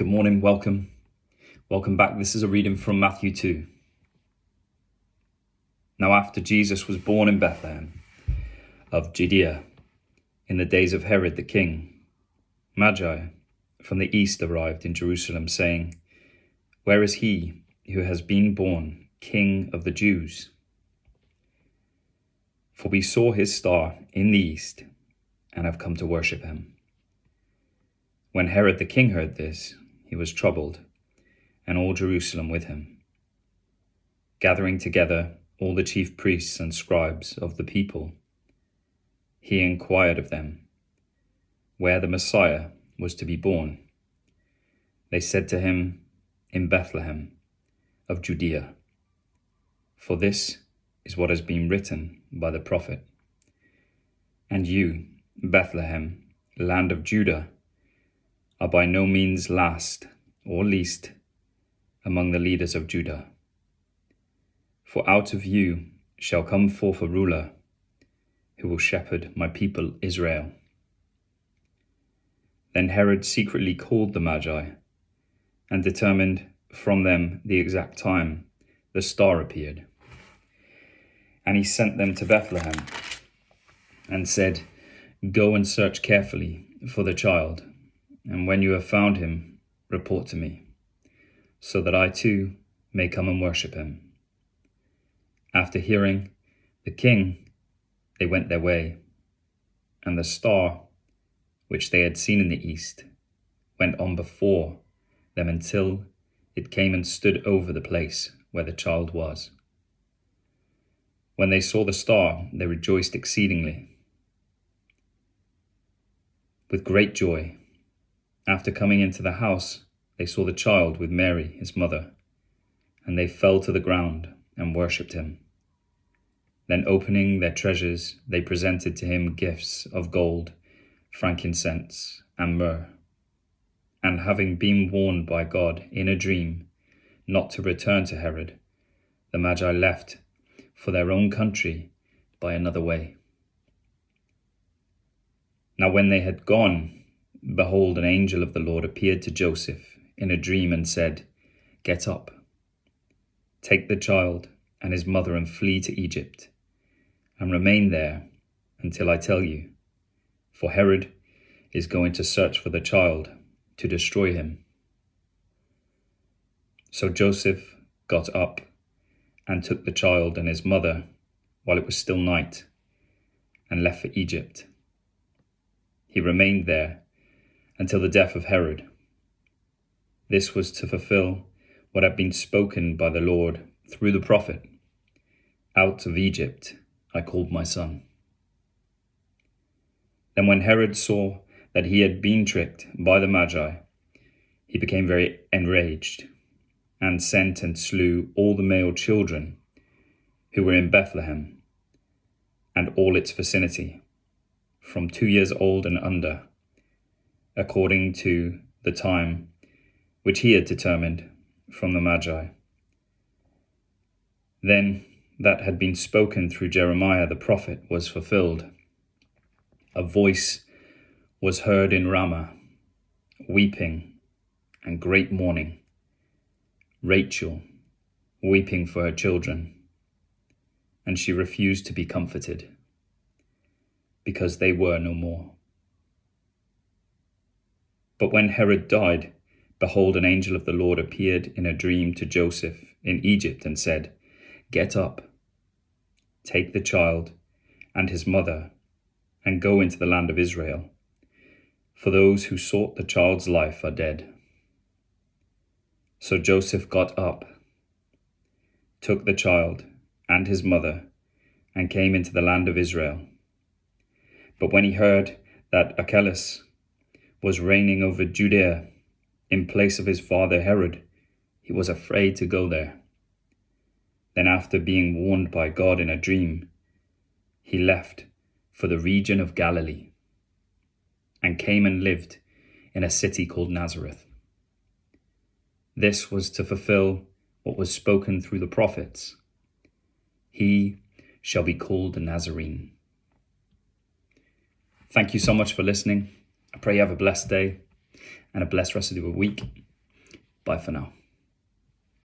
Good morning, welcome back. This is a reading from Matthew 2. Now after Jesus was born in Bethlehem of Judea, in the days of Herod the king, Magi from the east arrived in Jerusalem, saying, "Where is he who has been born King of the Jews? For we saw his star in the east and have come to worship him." When Herod the king heard this, he was troubled, and all Jerusalem with him. Gathering together all the chief priests and scribes of the people, he inquired of them where the Messiah was to be born. They said to him, "In Bethlehem of Judea, for this is what has been written by the prophet. And you, Bethlehem, land of Judah, are by no means last or least among the leaders of Judah. For out of you shall come forth a ruler who will shepherd my people Israel." Then Herod secretly called the Magi and determined from them the exact time the star appeared. And he sent them to Bethlehem and said, "Go and search carefully for the child, and when you have found him, report to me, so that I too may come and worship him." After hearing the king, they went their way, and the star, which they had seen in the east, went on before them until it came and stood over the place where the child was. When they saw the star, they rejoiced exceedingly with great joy. After coming into the house, they saw the child with Mary, his mother, and they fell to the ground and worshipped him. Then opening their treasures, they presented to him gifts of gold, frankincense, and myrrh. And having been warned by God in a dream not to return to Herod, the Magi left for their own country by another way. Now when they had gone, behold, an angel of the Lord appeared to Joseph in a dream and said, "Get up, take the child and his mother and flee to Egypt, and remain there until I tell you, for Herod is going to search for the child to destroy him." So Joseph got up and took the child and his mother while it was still night, and left for Egypt. He remained there until the death of Herod. This was to fulfill what had been spoken by the Lord through the prophet, "Out of Egypt I called my son." Then when Herod saw that he had been tricked by the Magi, he became very enraged, and sent and slew all the male children who were in Bethlehem and all its vicinity, from 2 years old and under, according to the time which he had determined from the Magi. Then that had been spoken through Jeremiah the prophet was fulfilled. A voice was heard in Ramah, weeping and great mourning, Rachel weeping for her children, and she refused to be comforted, because they were no more. But when Herod died, behold, an angel of the Lord appeared in a dream to Joseph in Egypt and said, "Get up, take the child and his mother, and go into the land of Israel, for those who sought the child's life are dead." So Joseph got up, took the child and his mother, and came into the land of Israel. But when he heard that Archelaus was reigning over Judea in place of his father Herod, he was afraid to go there. Then after being warned by God in a dream, he left for the region of Galilee, and came and lived in a city called Nazareth. This was to fulfill what was spoken through the prophets: "He shall be called a Nazarene." Thank you so much for listening. I pray you have a blessed day and a blessed rest of your week. Bye for now.